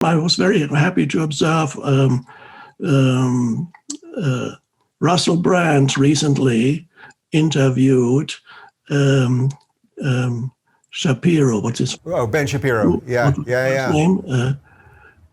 I was very happy to observe Russell Brand recently interviewed Shapiro. What's his? Oh, Ben Shapiro. Yeah. Name?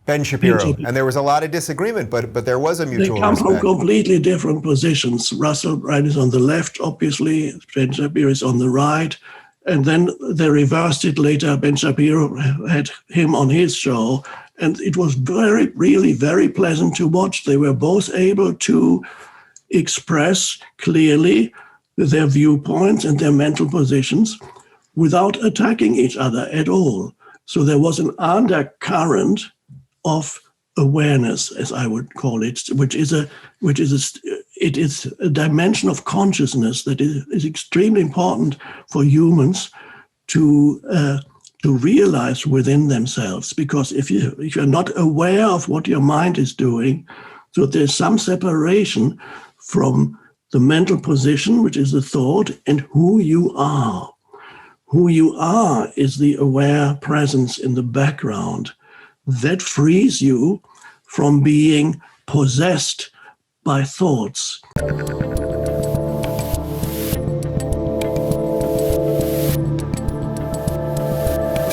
Ben Shapiro. And there was a lot of disagreement, but there was a mutual respect. They come from completely different positions. Russell Brand is on the left, obviously. Ben Shapiro is on the right. And then they reversed it later. Ben Shapiro had him on his show. And it was really very pleasant to watch. They were both able to express clearly their viewpoints and their mental positions without attacking each other at all. So there was an undercurrent of awareness, as I would call it, it is a dimension of consciousness that is extremely important for humans to realize within themselves. Because if you're not aware of what your mind is doing, so there's some separation from the mental position, which is the thought, and who you are. Who you are is the aware presence in the background. That frees you from being possessed by thoughts.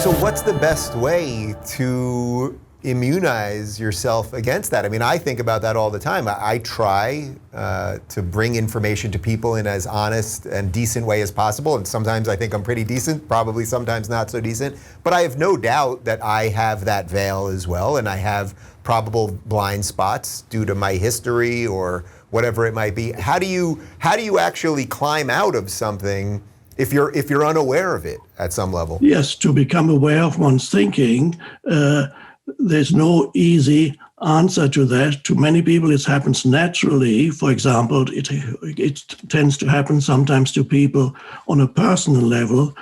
So what's the best way to immunize yourself against that? I mean, I think about that all the time. I try to bring information to people in as honest and decent way as possible. And sometimes I think I'm pretty decent, probably sometimes not so decent. But I have no doubt that I have that veil as well. And I have probable blind spots due to my history or whatever it might be. How do you actually climb out of something if you're unaware of it at some level? Yes, to become aware of one's thinking, there's no easy answer to that. To many people, it happens naturally. For example, it tends to happen sometimes to people on a personal level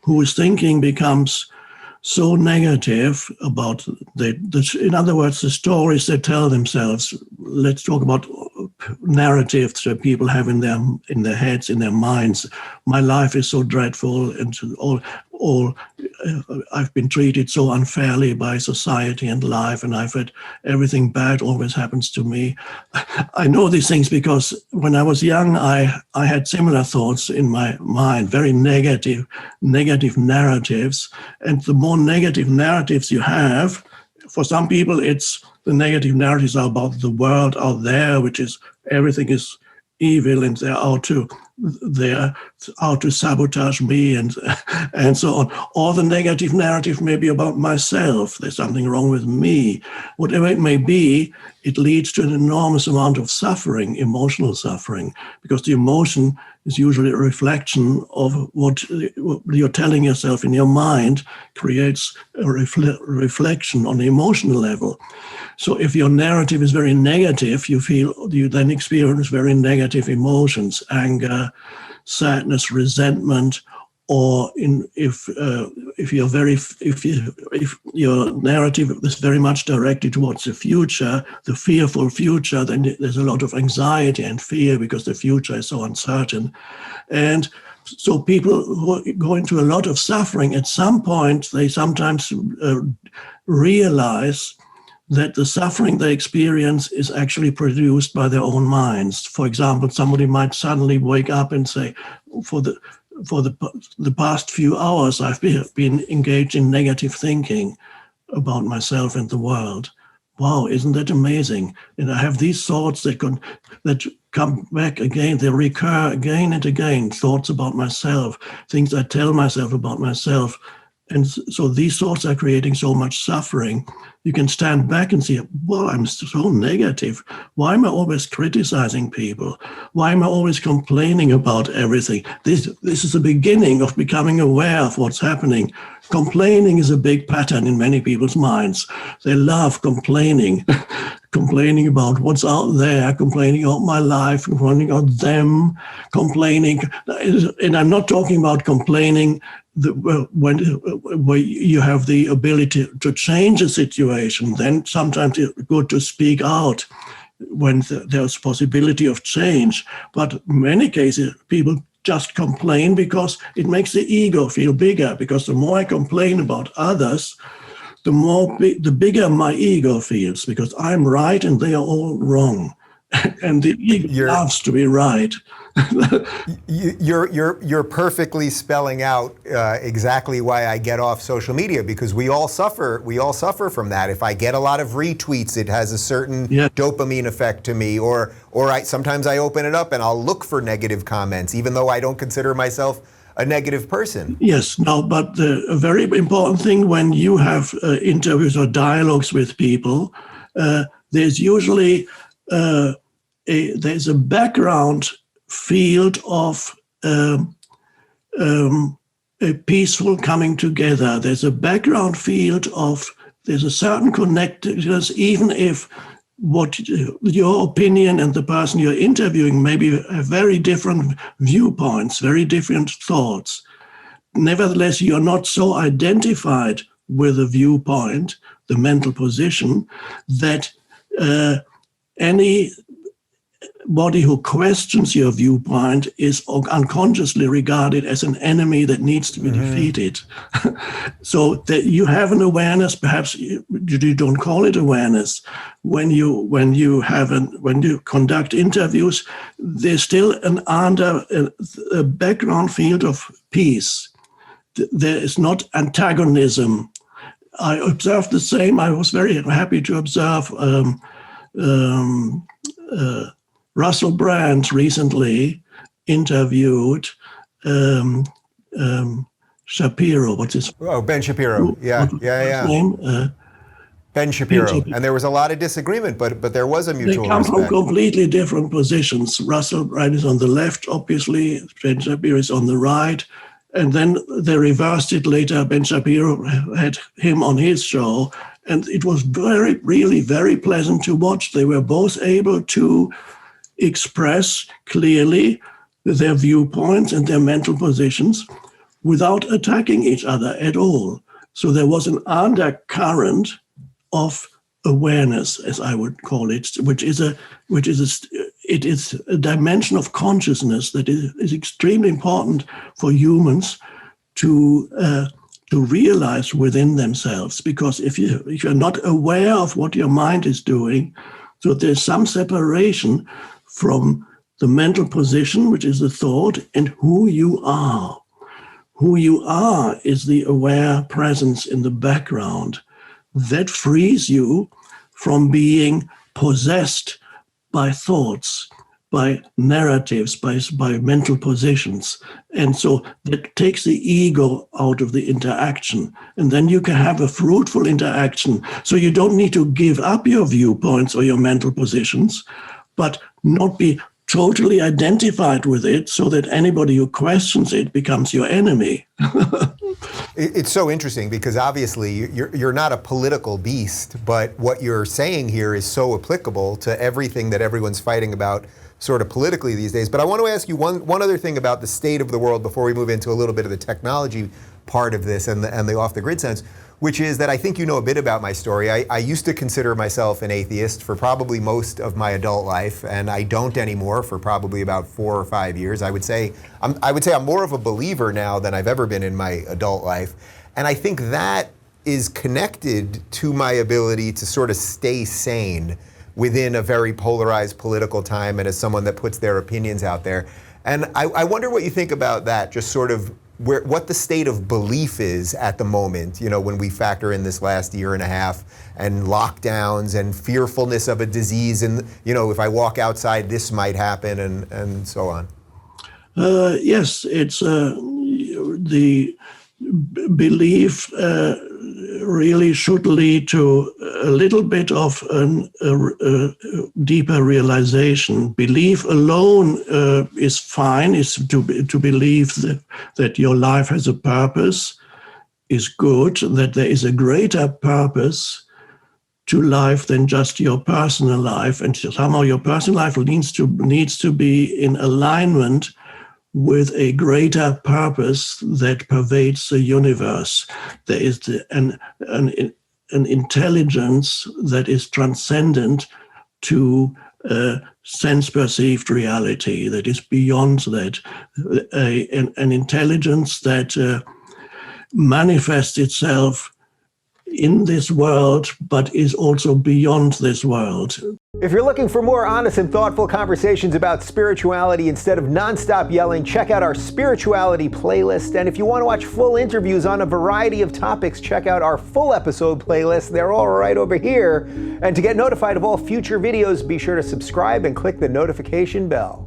whose thinking becomes so negative about in other words, the stories they tell themselves. Let's talk about narratives that people have in their heads, in their minds. My life is so dreadful, and I've been treated so unfairly by society and life, and I've had everything bad always happens to me. I know these things because when I was young, I had similar thoughts in my mind, very negative narratives. And the more negative narratives you have, for some people, it's the negative narratives are about the world out there, which is everything is evil and they're out to sabotage me and so on. Or the negative narrative may be about myself. There's something wrong with me. Whatever it may be, it leads to an enormous amount of suffering, emotional suffering, because the emotion is usually a reflection of what you're telling yourself in your mind, creates a reflection on the emotional level. So if your narrative is very negative, you then experience very negative emotions, anger, sadness, resentment, or if your narrative is very much directed towards the future, the fearful future, then there's a lot of anxiety and fear because the future is so uncertain. And so people who go into a lot of suffering, at some point, they sometimes realize that the suffering they experience is actually produced by their own minds. For example, somebody might suddenly wake up and say, for the past few hours, I've been engaged in negative thinking about myself and the world. Wow, isn't that amazing? And I have these thoughts that come back again. They recur again and again, thoughts about myself, things I tell myself about myself. And so these thoughts are creating so much suffering. You can stand back and say, well, I'm so negative. Why am I always criticizing people? Why am I always complaining about everything? This is the beginning of becoming aware of what's happening. Complaining is a big pattern in many people's minds. They love complaining, complaining about what's out there, complaining about my life, complaining about them, complaining. And I'm not talking about complaining where you have the ability to change a situation. Then sometimes it's good to speak out when there's possibility of change. But in many cases, people just complain because it makes the ego feel bigger, because the more I complain about others, the bigger my ego feels, because I'm right and they are all wrong. And the ego loves to be right. You're perfectly spelling out exactly why I get off social media, because we all suffer from that. If I get a lot of retweets, it has a certain dopamine effect to me, or sometimes I open it up and I'll look for negative comments, even though I don't consider myself a negative person. Yes, no, but a very important thing when you have interviews or dialogues with people, there's usually there's a background field of a peaceful coming together. There's a background field of, there's a certain connectedness, even if what your opinion and the person you're interviewing maybe have very different viewpoints, very different thoughts. Nevertheless, you're not so identified with a viewpoint, the mental position, that anybody who questions your viewpoint is unconsciously regarded as an enemy that needs to be defeated. So that you have an awareness, perhaps you don't call it awareness. When you conduct interviews, there's still a background field of peace. There is not antagonism. I observed the same. I was very happy to observe Russell Brand recently interviewed Shapiro. What's his? Oh, Ben Shapiro. Yeah. Name? Ben Shapiro. And there was a lot of disagreement, but there was a mutual They come respect. from completely different positions. Russell Brand is on the left, obviously. Ben Shapiro is on the right. And then they reversed it later. Ben Shapiro had him on his show. And it was really very pleasant to watch. They were both able to express clearly their viewpoints and their mental positions without attacking each other at all. So there was an undercurrent of awareness, as I would call it, which is a dimension of consciousness that is extremely important for humans to realize within themselves. Because if you're not aware of what your mind is doing, so there's some separation from the mental position, which is the thought, and who you are. Who you are is the aware presence in the background. That frees you from being possessed by thoughts, by narratives, by mental positions. And so that takes the ego out of the interaction. And then you can have a fruitful interaction. So you don't need to give up your viewpoints or your mental positions, but not be totally identified with it so that anybody who questions it becomes your enemy. It's so interesting because obviously you're not a political beast, but what you're saying here is so applicable to everything that everyone's fighting about sort of politically these days. But I want to ask you one other thing about the state of the world before we move into a little bit of the technology part of this and the off-the-grid sense, which is that I think you know a bit about my story. I used to consider myself an atheist for probably most of my adult life, and I don't anymore for probably about 4 or 5 years. I would say I'm more of a believer now than I've ever been in my adult life. And I think that is connected to my ability to sort of stay sane within a very polarized political time and as someone that puts their opinions out there. And I wonder what you think about that, just sort of what the state of belief is at the moment, you know, when we factor in this last year and a half and lockdowns and fearfulness of a disease and, you know, if I walk outside, this might happen and so on. Yes, it's the belief really should lead to a little bit of a deeper realization. Belief alone is fine, is to believe that your life has a purpose is good, that there is a greater purpose to life than just your personal life, and somehow your personal life needs to be in alignment with a greater purpose that pervades the universe. There is an intelligence that is transcendent to sense-perceived reality, that is beyond that, an intelligence that manifests itself in this world, but is also beyond this world. If you're looking for more honest and thoughtful conversations about spirituality instead of nonstop yelling, check out our spirituality playlist. And if you want to watch full interviews on a variety of topics, check out our full episode playlist. They're all right over here. And to get notified of all future videos, be sure to subscribe and click the notification bell.